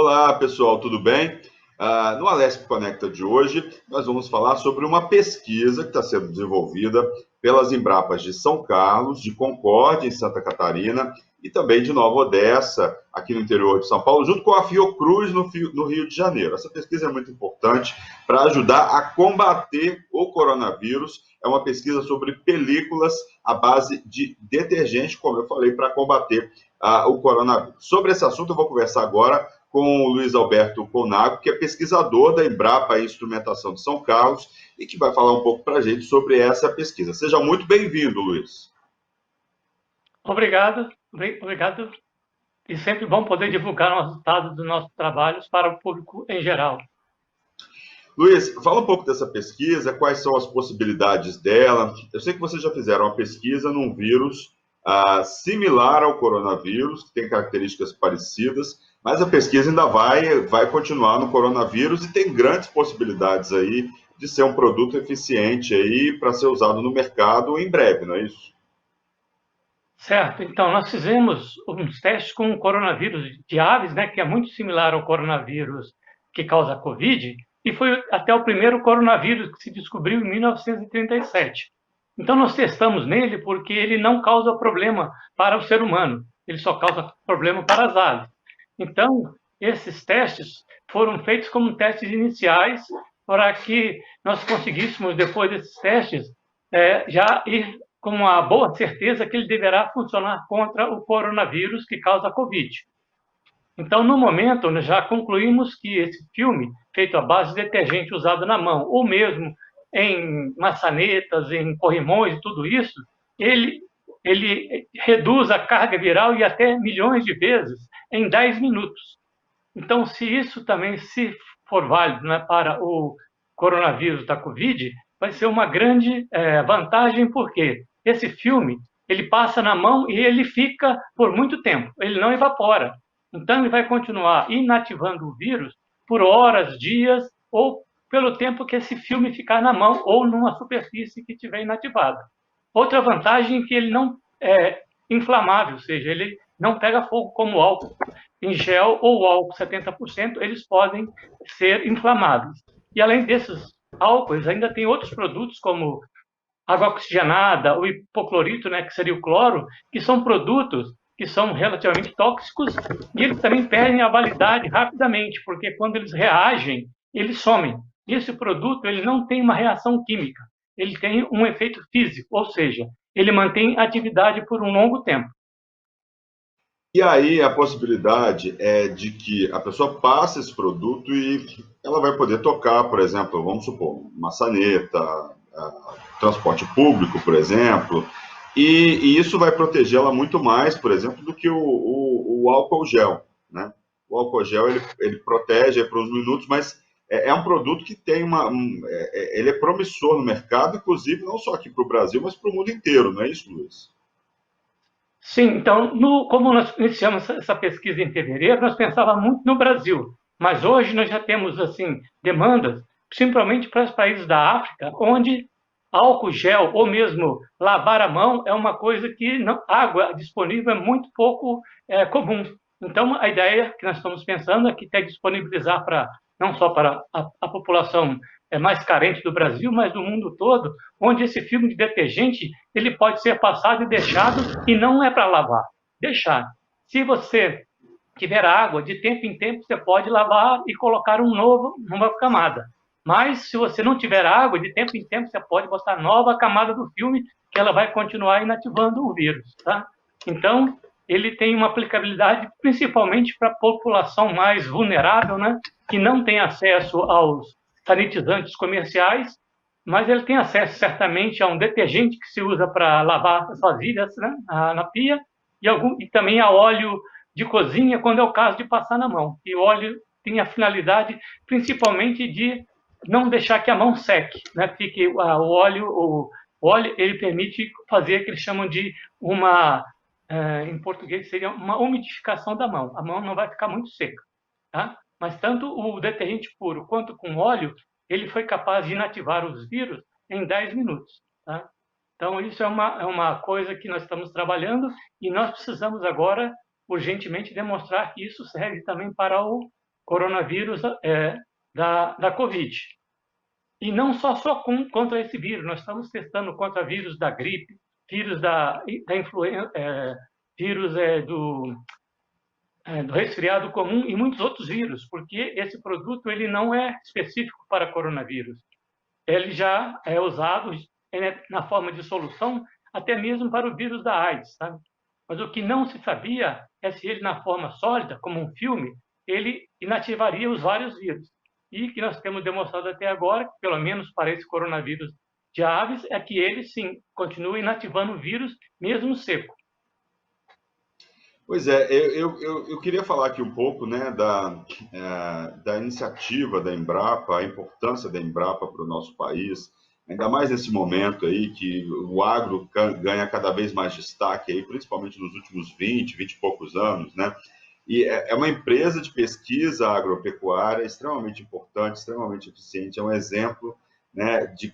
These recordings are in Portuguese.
Olá, pessoal, tudo bem? No Alesp Conecta de hoje, nós vamos falar sobre uma pesquisa que está sendo desenvolvida pelas Embrapas de São Carlos, de Concórdia, em Santa Catarina, e também de Nova Odessa, aqui no interior de São Paulo, junto com a Fiocruz, no Rio de Janeiro. Essa pesquisa é muito importante para ajudar a combater o coronavírus. É uma pesquisa sobre películas à base de detergente, como eu falei, para combater o coronavírus. Sobre esse assunto, eu vou conversar agora com o Luiz Alberto Conago, que é pesquisador da Embrapa Instrumentação de São Carlos e que vai falar um pouco para a gente sobre essa pesquisa. Seja muito bem-vindo, Luiz. Obrigado. E sempre bom poder divulgar os resultados dos nossos trabalhos para o público em geral. Luiz, fala um pouco dessa pesquisa, quais são as possibilidades dela. Eu sei que vocês já fizeram uma pesquisa num vírus similar ao coronavírus, que tem características parecidas, mas a pesquisa ainda vai continuar no coronavírus e tem grandes possibilidades aí de ser um produto eficiente aí para ser usado no mercado em breve, não é isso? Certo. Então, nós fizemos uns testes com o coronavírus de aves, né, que é muito similar ao coronavírus que causa a Covid, e foi até o primeiro coronavírus que se descobriu em 1937. Então, nós testamos nele porque ele não causa problema para o ser humano, ele só causa problema para as aves. Então, esses testes foram feitos como testes iniciais para que nós conseguíssemos, depois desses testes, já ir com uma boa certeza que ele deverá funcionar contra o coronavírus que causa a Covid. Então, no momento, nós já concluímos que esse filme, feito à base de detergente usado na mão, ou mesmo em maçanetas, em corrimões e tudo isso, ele reduz a carga viral e até milhões de vezes em 10 minutos. Então, se isso também se for válido, né, para o coronavírus da Covid, vai ser uma grande vantagem, porque esse filme ele passa na mão e ele fica por muito tempo, ele não evapora. Então, ele vai continuar inativando o vírus por horas, dias, ou pelo tempo que esse filme ficar na mão ou numa superfície que estiver inativada. Outra vantagem é que ele não é inflamável, ou seja, ele não pega fogo como o álcool em gel ou o álcool 70%, eles podem ser inflamáveis. E além desses álcoois, ainda tem outros produtos como água oxigenada, o hipoclorito, né, que seria o cloro, que são produtos que são relativamente tóxicos e eles também perdem a validade rapidamente, porque quando eles reagem, eles somem. E esse produto ele não tem uma reação química, ele tem um efeito físico, ou seja, ele mantém atividade por um longo tempo. E aí a possibilidade é de que a pessoa passe esse produto e ela vai poder tocar, por exemplo, vamos supor, maçaneta, transporte público, por exemplo, e isso vai protegê-la muito mais, por exemplo, do que o álcool gel, né? O álcool gel, ele protege por uns minutos, mas é um produto que tem ele é promissor no mercado, inclusive não só aqui para o Brasil, mas para o mundo inteiro, não é isso, Luiz? Sim, então, como nós iniciamos essa pesquisa em fevereiro, nós pensávamos muito no Brasil, mas hoje nós já temos assim demandas, principalmente para os países da África, onde álcool gel ou mesmo lavar a mão é uma coisa que água disponível é muito pouco comum. Então, a ideia que nós estamos pensando é que tem que disponibilizar para não só para a população mais carente do Brasil, mas do mundo todo, onde esse filme de detergente ele pode ser passado e deixado, e não é para lavar, deixar. Se você tiver água, de tempo em tempo você pode lavar e colocar uma camada. Mas se você não tiver água, de tempo em tempo você pode botar nova camada do filme, que ela vai continuar inativando o vírus, tá? Então, ele tem uma aplicabilidade principalmente para a população mais vulnerável, né, que não tem acesso aos sanitizantes comerciais, mas ele tem acesso certamente a um detergente que se usa para lavar as vasilhas, né, na pia, e também a óleo de cozinha, quando é o caso de passar na mão. E o óleo tem a finalidade principalmente de não deixar que a mão seque, né? Fique o óleo ele permite fazer o que eles chamam de em português seria uma umidificação da mão. A mão não vai ficar muito seca, tá? Mas tanto o detergente puro quanto com óleo, ele foi capaz de inativar os vírus em 10 minutos, tá? Então, isso é uma coisa que nós estamos trabalhando e nós precisamos agora, urgentemente, demonstrar que isso serve também para o coronavírus da Covid. E não só contra esse vírus, nós estamos testando contra vírus da gripe, vírus da influenza, vírus do resfriado comum e muitos outros vírus, porque esse produto ele não é específico para coronavírus. Ele já é usado na forma de solução até mesmo para o vírus da AIDS, sabe? Mas o que não se sabia é se ele, na forma sólida, como um filme, ele inativaria os vários vírus. E que nós temos demonstrado até agora, pelo menos para esse coronavírus de aves, é que ele, sim, continua inativando o vírus, mesmo seco. Pois é, eu queria falar aqui um pouco, né, da iniciativa da Embrapa, a importância da Embrapa para o nosso país, ainda mais nesse momento aí que o agro ganha cada vez mais destaque, aí, principalmente nos últimos 20 e poucos anos, né? E é uma empresa de pesquisa agropecuária extremamente importante, extremamente eficiente, é um exemplo, né, de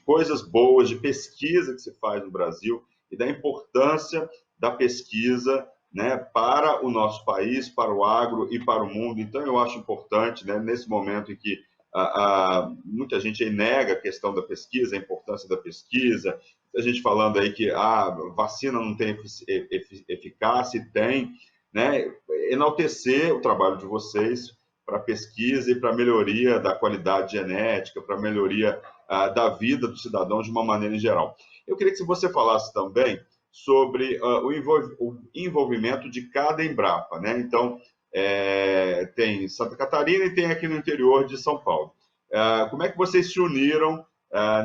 coisas boas, de pesquisa que se faz no Brasil e da importância da pesquisa, né, para o nosso país, para o agro e para o mundo. Então, eu acho importante, né, nesse momento em que muita gente aí nega a questão da pesquisa, a importância da pesquisa, a gente falando aí que a vacina não tem eficácia, e tem, né, enaltecer o trabalho de vocês para pesquisa e para melhoria da qualidade genética, para melhoria da vida do cidadão de uma maneira em geral. Eu queria que você falasse também sobre o envolvimento de cada Embrapa, né? Então, tem Santa Catarina e tem aqui no interior de São Paulo. Como é que vocês se uniram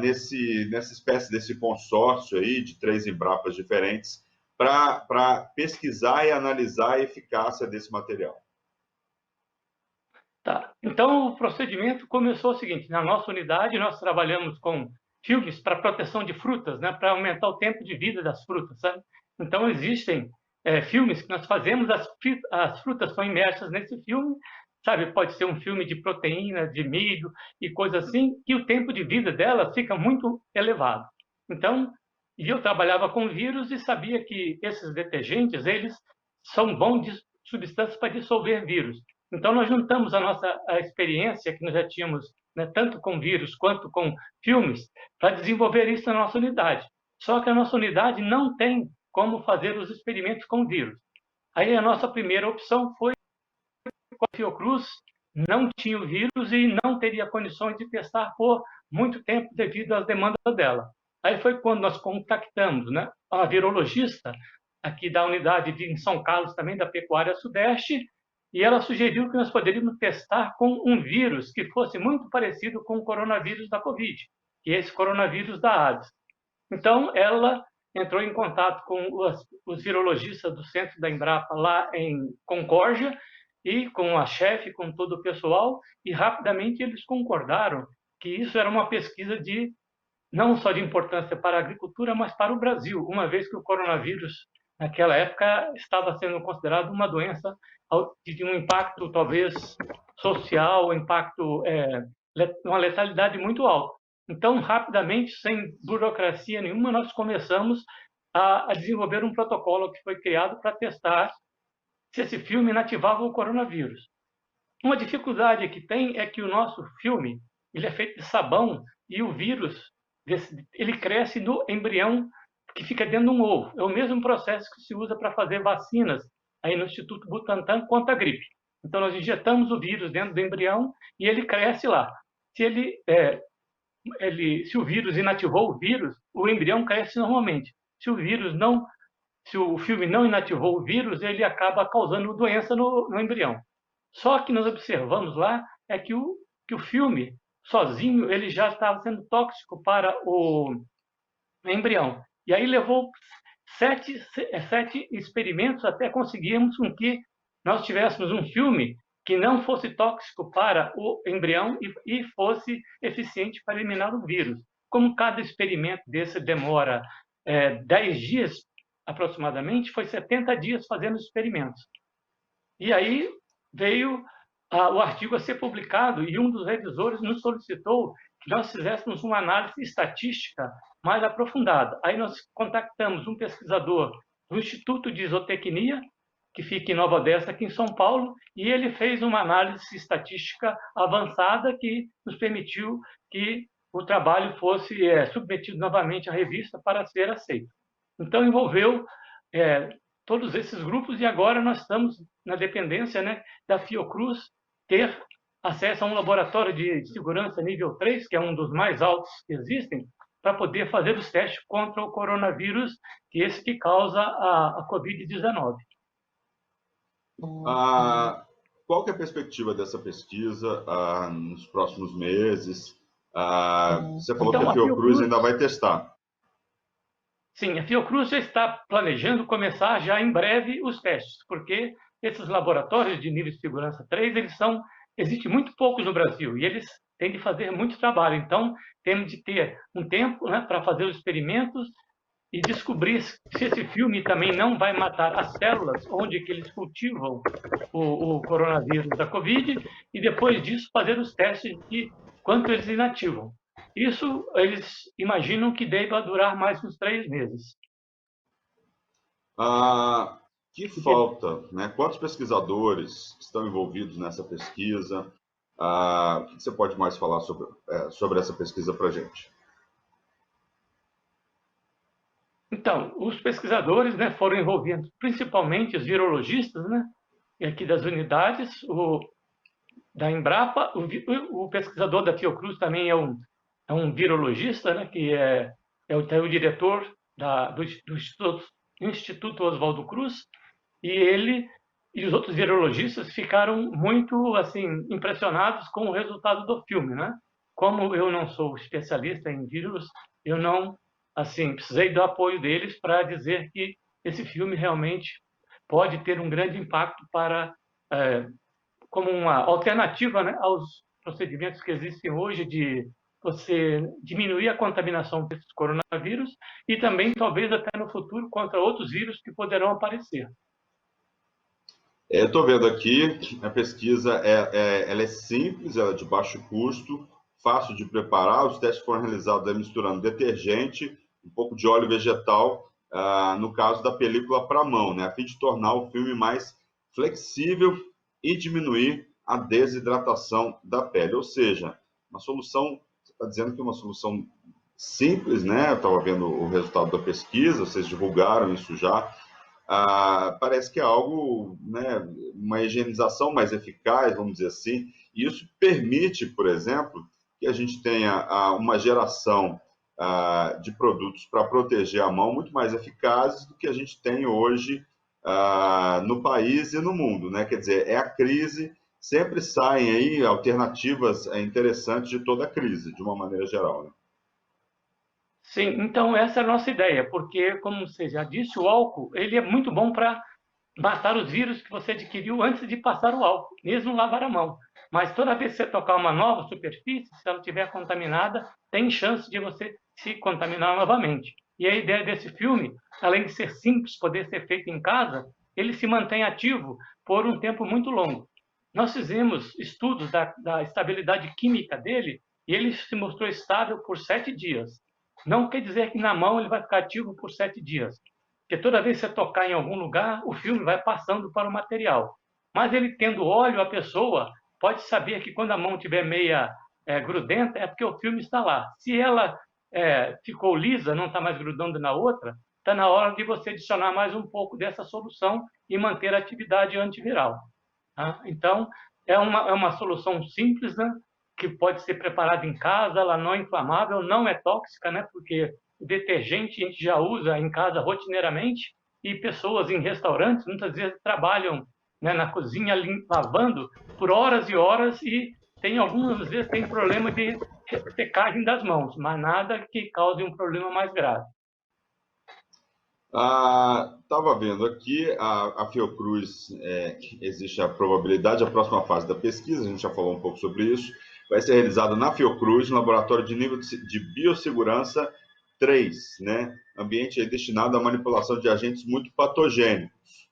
nessa espécie desse consórcio aí de 3 Embrapas diferentes para pesquisar e analisar a eficácia desse material? Tá. Então, o procedimento começou o seguinte: na nossa unidade, nós trabalhamos com filmes para proteção de frutas, né, para aumentar o tempo de vida das frutas, sabe? Então, existem filmes que nós fazemos, as frutas são imersas nesse filme, sabe? Pode ser um filme de proteína, de milho e coisa assim, que o tempo de vida delas fica muito elevado. Então, eu trabalhava com vírus e sabia que esses detergentes, eles são bons de substâncias para dissolver vírus. Então, nós juntamos a experiência que nós já tínhamos, né, tanto com vírus quanto com filmes, para desenvolver isso na nossa unidade. Só que a nossa unidade não tem como fazer os experimentos com vírus. Aí a nossa primeira opção foi a Fiocruz, não tinha o vírus e não teria condições de testar por muito tempo devido às demandas dela. Aí foi quando nós contactamos, né, a virologista aqui da unidade em São Carlos, também da Pecuária Sudeste, e ela sugeriu que nós poderíamos testar com um vírus que fosse muito parecido com o coronavírus da Covid, que é esse coronavírus da AIDS. Então, ela entrou em contato com os virologistas do centro da Embrapa lá em Concórdia e com a chefe, com todo o pessoal, e rapidamente eles concordaram que isso era uma pesquisa não só de importância para a agricultura, mas para o Brasil, uma vez que o coronavírus, naquela época, estava sendo considerado uma doença de um impacto, talvez, social, uma letalidade muito alta. Então, rapidamente, sem burocracia nenhuma, nós começamos a desenvolver um protocolo que foi criado para testar se esse filme inativava o coronavírus. Uma dificuldade que tem é que o nosso filme ele é feito de sabão e o vírus ele cresce no embrião que fica dentro de um ovo. É o mesmo processo que se usa para fazer vacinas aí no Instituto Butantan contra a gripe. Então, nós injetamos o vírus dentro do embrião e ele cresce lá. Se o vírus inativou o vírus, o embrião cresce normalmente. Se o filme não inativou o vírus, ele acaba causando doença no embrião. Só que nós observamos lá que o filme sozinho ele já estava sendo tóxico para o embrião. E aí levou 7 experimentos até conseguirmos com que nós tivéssemos um filme que não fosse tóxico para o embrião e fosse eficiente para eliminar o vírus. Como cada experimento desse demora 10 dias aproximadamente, foi 70 dias fazendo experimentos. E aí veio o artigo a ser publicado e um dos revisores nos solicitou que nós fizéssemos uma análise estatística mais aprofundada. Aí nós contactamos um pesquisador do Instituto de Isotecnia, que fica em Nova Odessa, aqui em São Paulo, e ele fez uma análise estatística avançada que nos permitiu que o trabalho fosse submetido novamente à revista para ser aceito. Então, envolveu todos esses grupos, e agora nós estamos na dependência, né, da Fiocruz ter acesso a um laboratório de segurança nível 3, que é um dos mais altos que existem, para poder fazer os testes contra o coronavírus, que é esse que causa a Covid-19. Qual que é a perspectiva dessa pesquisa nos próximos meses? Você falou Então, que a Fiocruz ainda vai testar. Sim, a Fiocruz já está planejando começar já em breve os testes, porque esses laboratórios de nível de segurança 3, existem muito poucos no Brasil, e eles têm de fazer muito trabalho. Então, temos de ter um tempo, né, para fazer os experimentos e descobrir se esse filme também não vai matar as células onde que eles cultivam o coronavírus da Covid, e depois disso fazer os testes de quanto eles inativam. Isso eles imaginam que deva durar mais uns 3 meses. Que falta, né? Quantos pesquisadores estão envolvidos nessa pesquisa? O que você pode mais falar sobre essa pesquisa para a gente? Então, os pesquisadores, né, foram envolvidos, principalmente os virologistas, né, aqui das unidades, da Embrapa, o pesquisador da Fiocruz também é um virologista, né, que é o diretor do Instituto Oswaldo Cruz, e ele e os outros virologistas ficaram muito assim impressionados com o resultado do filme, né? Como eu não sou especialista em vírus, eu não precisei do apoio deles para dizer que esse filme realmente pode ter um grande impacto como uma alternativa, né, aos procedimentos que existem hoje de você diminuir a contaminação desses coronavírus e também, talvez, até no futuro, contra outros vírus que poderão aparecer. Eu estou vendo aqui, a pesquisa ela é simples, ela é de baixo custo, fácil de preparar. Os testes foram realizados misturando detergente, um pouco de óleo vegetal, no caso da película para mão, né, a fim de tornar o filme mais flexível e diminuir a desidratação da pele. Ou seja, uma solução, você está dizendo que é uma solução simples, né? Eu estava vendo o resultado da pesquisa, vocês divulgaram isso já. Parece que é algo, né, uma higienização mais eficaz, vamos dizer assim, e isso permite, por exemplo, que a gente tenha uma geração de produtos para proteger a mão muito mais eficazes do que a gente tem hoje no país e no mundo, né? Quer dizer, é a crise, sempre saem aí alternativas interessantes de toda a crise, de uma maneira geral, né? Sim, então essa é a nossa ideia, porque, como você já disse, o álcool ele é muito bom para matar os vírus que você adquiriu antes de passar o álcool, mesmo lavar a mão. Mas toda vez que você tocar uma nova superfície, se ela estiver contaminada, tem chance de você se contaminar novamente. E a ideia desse filme, além de ser simples, poder ser feito em casa, ele se mantém ativo por um tempo muito longo. Nós fizemos estudos da estabilidade química dele e ele se mostrou estável por 7 dias. Não quer dizer que na mão ele vai ficar ativo por 7 dias, porque toda vez que você tocar em algum lugar, o filme vai passando para o material. Mas ele tendo óleo, a pessoa pode saber que quando a mão estiver meia grudenta, é porque o filme está lá. Se ela ficou lisa, não está mais grudando na outra, está na hora de você adicionar mais um pouco dessa solução e manter a atividade antiviral. Tá? Então, é uma solução simples, né, que pode ser preparada em casa, ela não é inflamável, não é tóxica, né, porque o detergente a gente já usa em casa rotineiramente, e pessoas em restaurantes muitas vezes trabalham, né, na cozinha lavando por horas e horas e algumas vezes tem problema de secagem das mãos, mas nada que cause um problema mais grave. Estava vendo aqui, a Fiocruz, existe a probabilidade, a próxima fase da pesquisa, a gente já falou um pouco sobre isso, vai ser realizada na Fiocruz, no laboratório de nível de biossegurança 3, né? Ambiente aí destinado à manipulação de agentes muito patogênicos.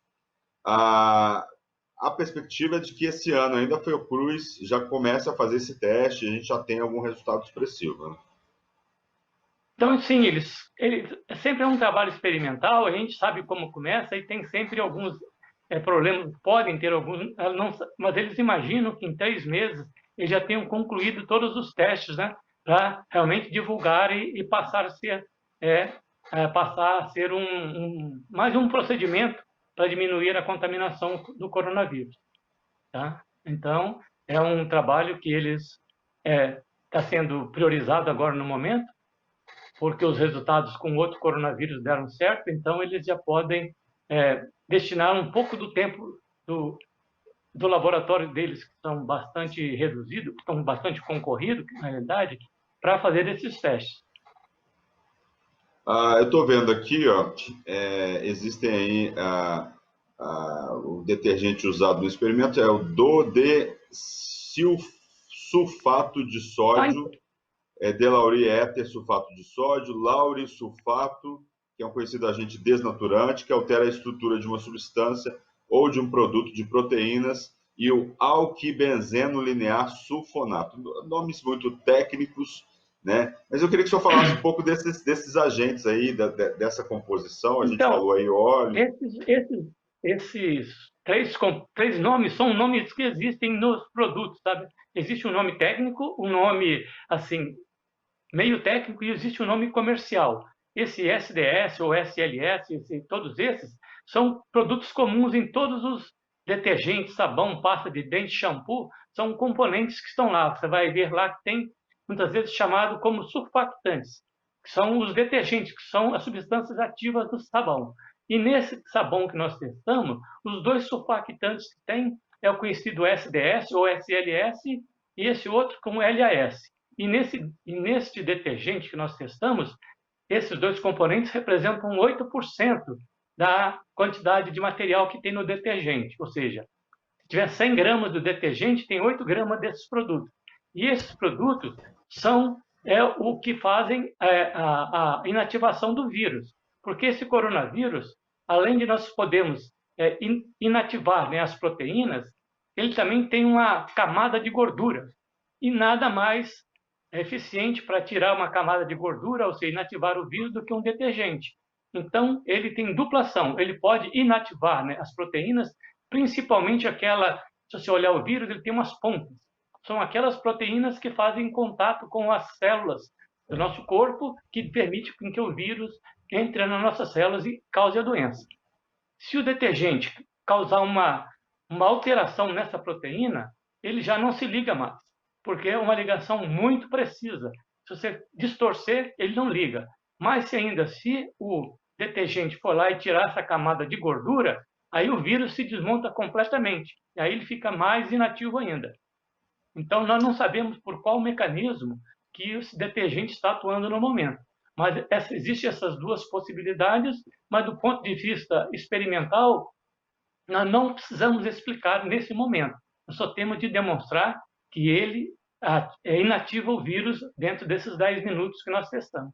A perspectiva é de que esse ano ainda a Fiocruz já comece a fazer esse teste e a gente já tem algum resultado expressivo, né? Então, sim, sempre é um trabalho experimental, a gente sabe como começa e tem sempre alguns problemas, podem ter alguns, mas eles imaginam que em 3 meses eles já tenham concluído todos os testes, né, para realmente divulgar e passar a ser, mais um procedimento para diminuir a contaminação do coronavírus. Tá? Então, é um trabalho que eles está sendo priorizado agora no momento, porque os resultados com outro coronavírus deram certo, então eles já podem destinar um pouco do tempo do laboratório deles, que são bastante reduzidos, que estão bastante concorridos, na realidade, para fazer esses testes. Eu estou vendo aqui, ó, existem aí o detergente usado no experimento é o dodesilsulfato de sódio, delauriéter sulfato de sódio, laurisulfato, que é um conhecido agente desnaturante, que altera a estrutura de uma substância ou de um produto de proteínas, e o alquibenzeno linear sulfonato. Nomes muito técnicos, né? Mas eu queria que o senhor falasse um pouco desses agentes aí, dessa composição. A gente falou aí óleo. Esses três nomes são nomes que existem nos produtos, sabe? Existe um nome técnico, um nome, assim, meio técnico, e existe um nome comercial. Esse SDS ou SLS, todos esses, são produtos comuns em todos os detergentes, sabão, pasta de dente, shampoo, são componentes que estão lá. Você vai ver lá que tem, muitas vezes, chamado como surfactantes, que são os detergentes, que são as substâncias ativas do sabão. E nesse sabão que nós testamos, os 2 surfactantes que tem é o conhecido SDS ou SLS e esse outro como LAS. E nesse detergente que nós testamos, esses 2 componentes representam 8% da quantidade de material que tem no detergente. Ou seja, se tiver 100 gramas do detergente, tem 8 gramas desses produtos. E esses produtos são o que fazem a inativação do vírus. Porque esse coronavírus, além de nós podermos inativar, né, as proteínas, ele também tem uma camada de gordura. E nada mais eficiente para tirar uma camada de gordura, ou seja, inativar o vírus, do que um detergente. Então, ele tem dupla ação. Ele pode inativar, né, as proteínas, principalmente aquela, se você olhar o vírus, ele tem umas pontas. São aquelas proteínas que fazem contato com as células do nosso corpo, que permite que o vírus entre nas nossas células e cause a doença. Se o detergente causar uma alteração nessa proteína, ele já não se liga mais, porque é uma ligação muito precisa. Se você distorcer, ele não liga. Mas se o detergente for lá e tirar essa camada de gordura, aí o vírus se desmonta completamente, e aí ele fica mais inativo ainda. Então, nós não sabemos por qual mecanismo que esse detergente está atuando no momento. Mas existem essas 2 possibilidades, mas do ponto de vista experimental, nós não precisamos explicar nesse momento. Nós só temos de demonstrar que ele inativa o vírus dentro desses 10 minutos que nós testamos.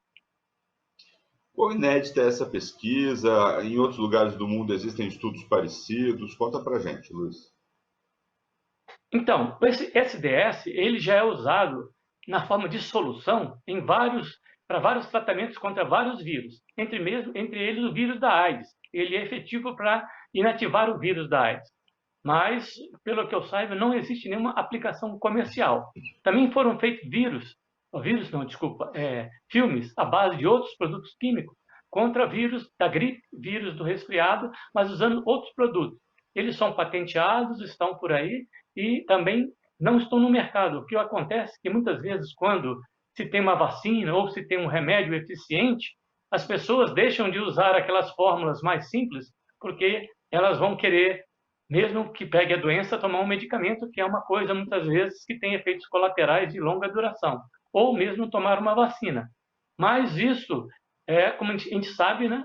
Qual inédita é essa pesquisa? Em outros lugares do mundo existem estudos parecidos? Conta pra gente, Luiz. Então, esse SDS ele já é usado na forma de solução para vários tratamentos contra vários vírus, entre eles o vírus da AIDS. Ele é efetivo para inativar o vírus da AIDS. Mas, pelo que eu saiba, não existe nenhuma aplicação comercial. Também foram feitos filmes à base de outros produtos químicos contra vírus da gripe, vírus do resfriado, mas usando outros produtos. Eles são patenteados, estão por aí e também não estão no mercado. O que acontece é que muitas vezes, quando se tem uma vacina ou se tem um remédio eficiente, as pessoas deixam de usar aquelas fórmulas mais simples porque elas vão querer, mesmo que pegue a doença, tomar um medicamento, que é uma coisa, muitas vezes, que tem efeitos colaterais de longa duração, ou mesmo tomar uma vacina. Mas isso, como a gente sabe, né,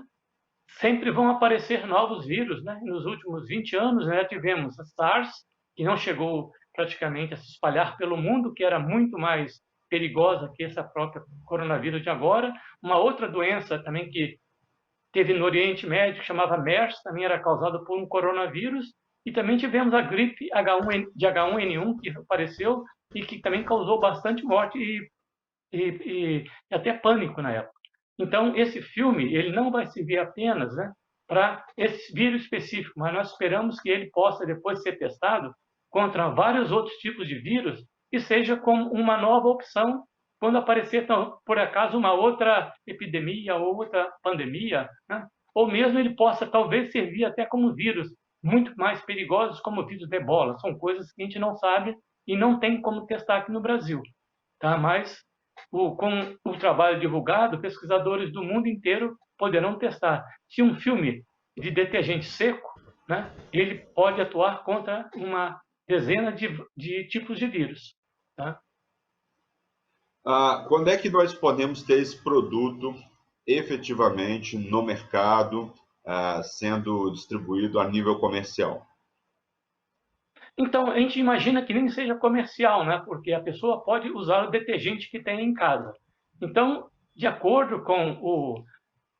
sempre vão aparecer novos vírus, né? Nos últimos 20 anos, né, tivemos a SARS, que não chegou praticamente a se espalhar pelo mundo, que era muito mais perigosa que essa própria coronavírus de agora. Uma outra doença também que teve no Oriente Médio, que chamava MERS, também era causada por um coronavírus. E também tivemos a gripe de H1N1, que apareceu e que também causou bastante morte e até pânico na época. Então, esse filme ele não vai servir apenas, né, para esse vírus específico, mas nós esperamos que ele possa depois ser testado contra vários outros tipos de vírus e seja como uma nova opção quando aparecer, por acaso, uma outra epidemia ou outra pandemia, né? Ou mesmo ele possa talvez servir até como vírus muito mais perigosos, como o vírus de ebola. São coisas que a gente não sabe e não tem como testar aqui no Brasil. Tá? Mas com o trabalho divulgado, pesquisadores do mundo inteiro poderão testar. Se um filme de detergente seco, né, ele pode atuar contra uma dezena de tipos de vírus. Tá? Quando é que nós podemos ter esse produto efetivamente no mercado, sendo distribuído a nível comercial? Então, a gente imagina que nem seja comercial, né? Porque a pessoa pode usar o detergente que tem em casa. Então, de acordo com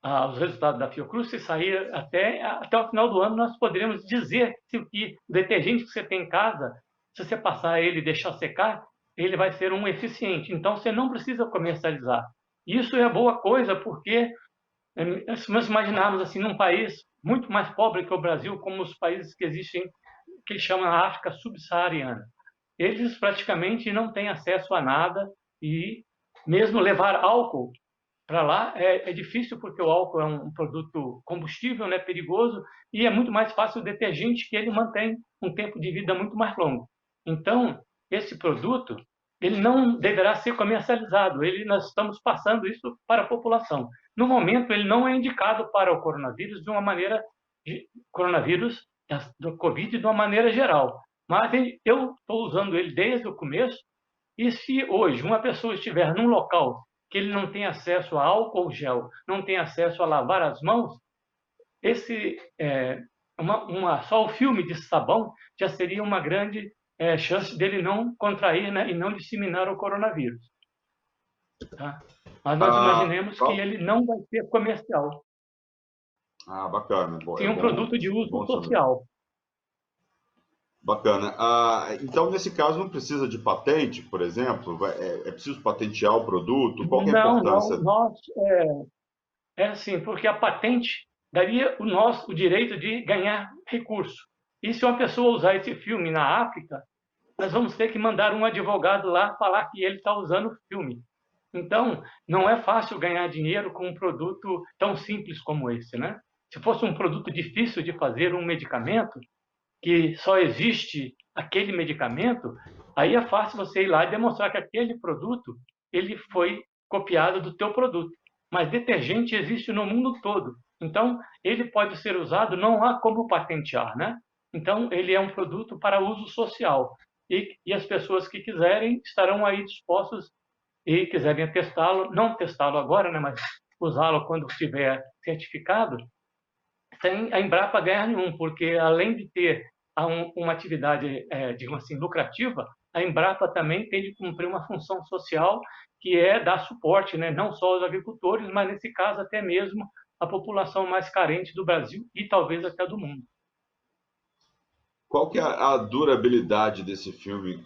os resultados da Fiocruz, se sair até o final do ano, nós poderemos dizer se o detergente que você tem em casa, se você passar ele e deixar secar, ele vai ser um eficiente. Então, você não precisa comercializar. Isso é boa coisa, porque se nós imaginarmos assim, num país muito mais pobre que o Brasil, como os países que existem, que eles chamam a África subsaariana, eles praticamente não têm acesso a nada e mesmo levar álcool para lá é difícil, porque o álcool é um produto combustível, né, perigoso, e é muito mais fácil o detergente, que ele mantém um tempo de vida muito mais longo. Então, esse produto ele não deverá ser comercializado, nós estamos passando isso para a população. No momento, ele não é indicado para o coronavírus de uma maneira, coronavírus do Covid de uma maneira geral, mas eu estou usando ele desde o começo, e se hoje uma pessoa estiver num local que ele não tem acesso a álcool gel, não tem acesso a lavar as mãos, só o filme de sabão já seria uma grande chance dele não contrair, né, e não disseminar o coronavírus. Tá? Mas nós imaginemos que ele não vai ser comercial. Bacana. Sim, um produto de uso social. Bacana. Então, nesse caso, não precisa de patente, por exemplo? É preciso patentear o produto? Qual que é a importância? Não. É assim, porque a patente daria o direito de ganhar recurso. E se uma pessoa usar esse filme na África, nós vamos ter que mandar um advogado lá falar que ele está usando o filme. Então, não é fácil ganhar dinheiro com um produto tão simples como esse, né? Se fosse um produto difícil de fazer, um medicamento, que só existe aquele medicamento, aí é fácil você ir lá e demonstrar que aquele produto ele foi copiado do teu produto. Mas detergente existe no mundo todo. Então, ele pode ser usado, não há como patentear, né? Então, ele é um produto para uso social. E as pessoas que quiserem estarão aí dispostos e quiserem testá-lo, não testá-lo agora, né, mas usá-lo quando estiver certificado, sem a Embrapa ganhar nenhum, porque além de ter uma atividade, digamos assim, lucrativa, a Embrapa também tem de cumprir uma função social, que é dar suporte, né, não só aos agricultores, mas nesse caso até mesmo a população mais carente do Brasil e talvez até do mundo. Qual que é a durabilidade desse filme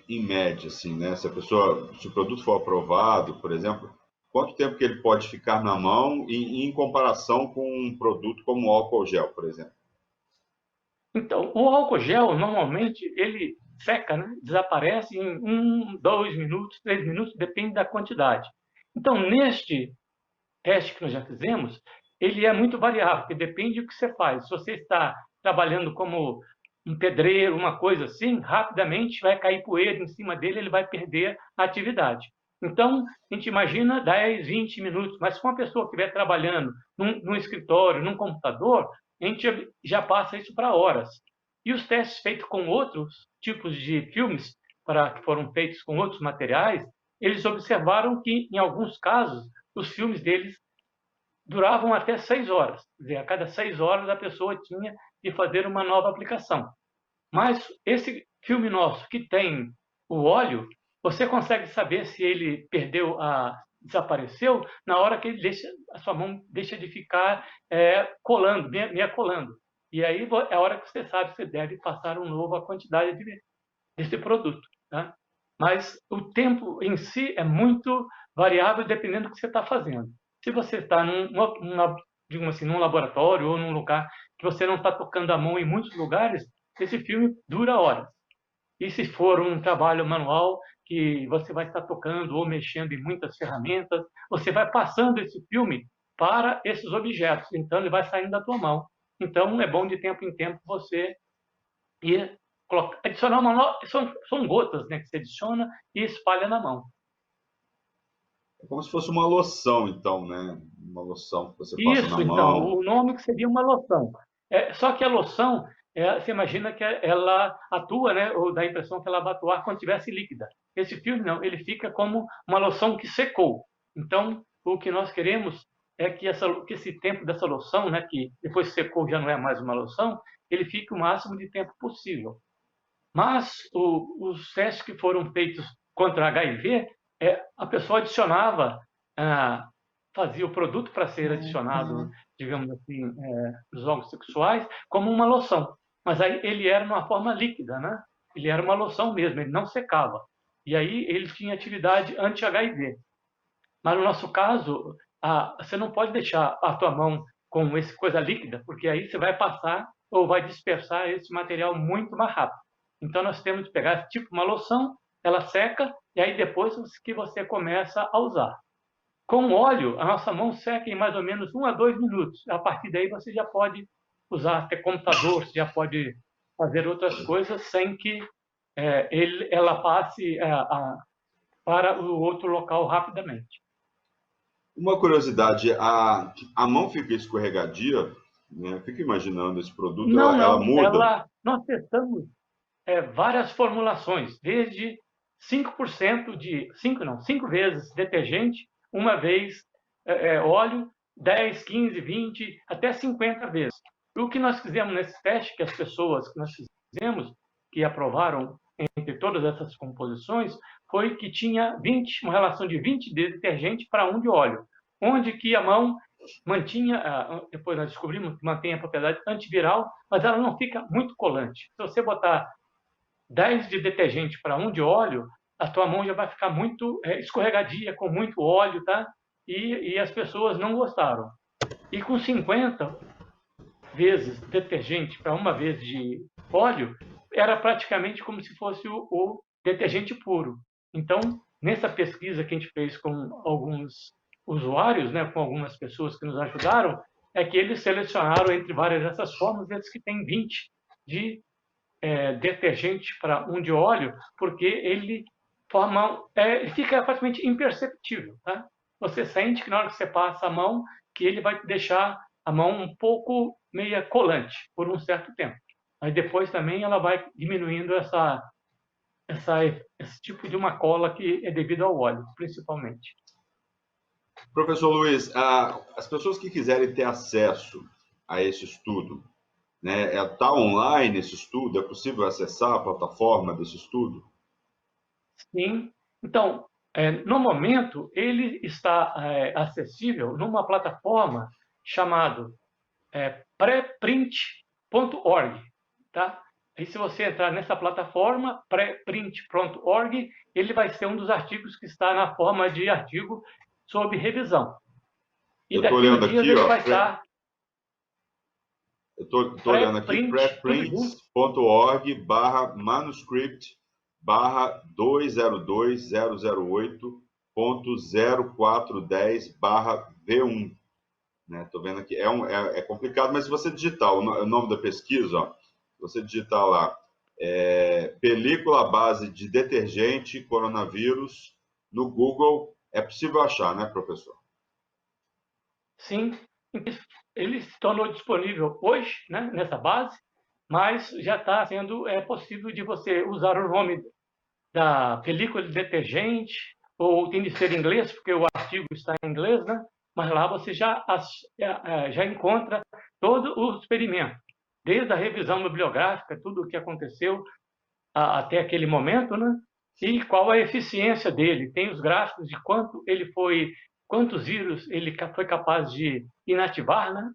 em média, assim, né? Se o produto for aprovado, por exemplo, quanto tempo que ele pode ficar na mão em comparação com um produto como o álcool gel, por exemplo? Então, o álcool gel, normalmente, ele seca, né? Desaparece em 2 minutos, 3 minutos, depende da quantidade. Então, neste teste que nós já fizemos, ele é muito variável, porque depende do que você faz. Se você está trabalhando como um pedreiro, uma coisa assim, rapidamente vai cair poeira em cima dele, ele vai perder a atividade. Então, a gente imagina 10, 20 minutos, mas se uma pessoa estiver trabalhando num escritório, num computador, a gente já passa isso para horas. E os testes feitos com outros tipos de filmes, que foram feitos com outros materiais, eles observaram que, em alguns casos, os filmes deles duravam até 6 horas. Quer dizer, a cada 6 horas a pessoa tinha de fazer uma nova aplicação. Mas esse filme nosso que tem o óleo, você consegue saber se ele desapareceu na hora que a sua mão deixa de ficar colando, meia colando. E aí é a hora que você sabe se você deve passar a quantidade desse produto. Tá? Mas o tempo em si é muito variável dependendo do que você está fazendo. Se você está digamos assim, num laboratório ou num lugar que você não está tocando a mão em muitos lugares, esse filme dura horas. E se for um trabalho manual que você vai estar tocando ou mexendo em muitas ferramentas, você vai passando esse filme para esses objetos, então ele vai saindo da tua mão. Então é bom de tempo em tempo você ir adicionar são gotas, né, que você adiciona e espalha na mão. É como se fosse uma loção, então, né? Uma loção que você passa na Isso, então, mão. o nome que seria uma loção. Só que a loção, você imagina que ela atua, né, ou dá a impressão que ela vai atuar quando estivesse líquida. Esse filme não, ele fica como uma loção que secou. Então, o que nós queremos é que esse tempo dessa loção, né, que depois secou já não é mais uma loção, ele fique o máximo de tempo possível. Mas os testes que foram feitos contra HIV, a pessoa adicionava, fazia o produto para ser adicionado, digamos assim, nos órgãos sexuais, como uma loção. Mas aí ele era numa forma líquida, né? Ele era uma loção mesmo, ele não secava. E aí ele tinha atividade anti-HIV. Mas no nosso caso, você não pode deixar a tua mão com essa coisa líquida, porque aí você vai passar ou vai dispersar esse material muito mais rápido. Então nós temos que pegar tipo uma loção, ela seca e aí depois que você começa a usar. Com óleo, a nossa mão seca em mais ou menos 1 a 2 minutos. A partir daí você já pode usar até computador, você já pode fazer outras coisas sem que ela passe para o outro local rapidamente. Uma curiosidade, a mão fica escorregadia, né? Fico imaginando esse produto, Não, ela não. muda. Nós testamos várias formulações, desde 5% de 5 vezes detergente, uma vez óleo, 10, 15, 20, até 50 vezes. O que nós fizemos nesse teste, que as pessoas que nós fizemos, que aprovaram entre todas essas composições, foi que tinha 20, uma relação de 20 de detergente para 1 de óleo, onde que a mão mantinha, depois nós descobrimos que mantém a propriedade antiviral, mas ela não fica muito colante. Se você botar 10 de detergente para 1 de óleo, a tua mão já vai ficar muito escorregadia, com muito óleo, tá? E as pessoas não gostaram. E com 50 vezes detergente para 1 vez de óleo, era praticamente como se fosse o detergente puro. Então, nessa pesquisa que a gente fez com alguns usuários, né, com algumas pessoas que nos ajudaram, é que eles selecionaram entre várias dessas formas, esses que têm 20 de detergente para 1 de óleo, porque ele fica praticamente imperceptível, tá? Você sente que na hora que você passa a mão, que ele vai deixar a mão um pouco meia colante por um certo tempo. Mas depois também ela vai diminuindo esse tipo de uma cola que é devido ao óleo, principalmente. Professor Luiz, as pessoas que quiserem ter acesso a esse estudo, né, está online esse estudo? É possível acessar a plataforma desse estudo? Sim. Então, no momento, ele está acessível numa plataforma chamada preprint.org, tá? E se você entrar nessa plataforma, preprint.org, ele vai ser um dos artigos que está na forma de artigo sob revisão. E eu estou daqui olhando uns dias aqui, ele ó, vai estar... eu estou olhando aqui, preprints.org/manuscript/2008.0410/V1. Estou vendo aqui, é complicado, mas se você digitar o nome da pesquisa, ó, você digitar lá, película à base de detergente coronavírus no Google, é possível achar, né, professor? Sim, ele se tornou disponível hoje, né, nessa base, mas já está sendo possível de você usar o nome da película de detergente, ou tem de ser em inglês, porque o artigo está em inglês, né? Mas lá você já encontra todo o experimento, desde a revisão bibliográfica, tudo o que aconteceu até aquele momento, né? E qual a eficiência dele. Tem os gráficos de quantos vírus ele foi capaz de inativar, né?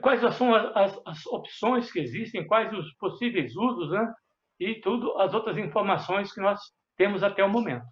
Quais são as opções que existem, quais os possíveis usos, né? E tudo as outras informações que nós temos até o momento.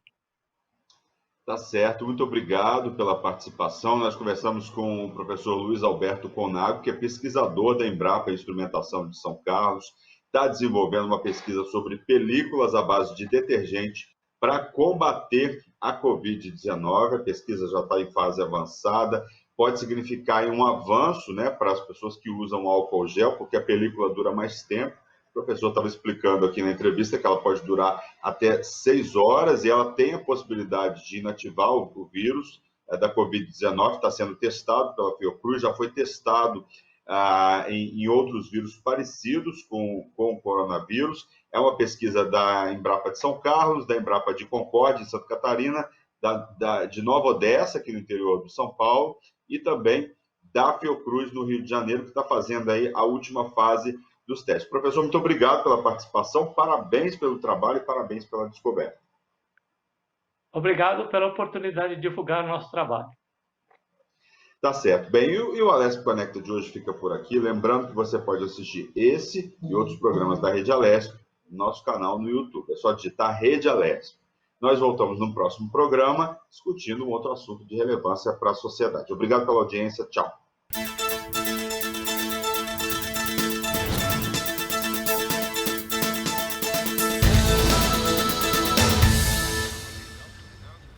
Tá certo, muito obrigado pela participação. Nós conversamos com o professor Luiz Alberto Conago, que é pesquisador da Embrapa Instrumentação de São Carlos, está desenvolvendo uma pesquisa sobre películas à base de detergente para combater a Covid-19. A pesquisa já está em fase avançada, pode significar um avanço, né, para as pessoas que usam álcool gel, porque a película dura mais tempo. O professor estava explicando aqui na entrevista que ela pode durar até 6 horas e ela tem a possibilidade de inativar o vírus da Covid-19, está sendo testado pela Fiocruz, já foi testado em outros vírus parecidos com o coronavírus. É uma pesquisa da Embrapa de São Carlos, da Embrapa de Concórdia, em Santa Catarina, de Nova Odessa, aqui no interior de São Paulo, e também da Fiocruz, no Rio de Janeiro, que está fazendo aí a última fase dos testes. Professor, muito obrigado pela participação, parabéns pelo trabalho e parabéns pela descoberta. Obrigado pela oportunidade de divulgar o nosso trabalho. Tá certo. Bem, e o Alesp Conecta de hoje fica por aqui. Lembrando que você pode assistir esse e outros programas da Rede Alesp no nosso canal no YouTube. É só digitar Rede Alesp. Nós voltamos no próximo programa discutindo um outro assunto de relevância para a sociedade. Obrigado pela audiência. Tchau.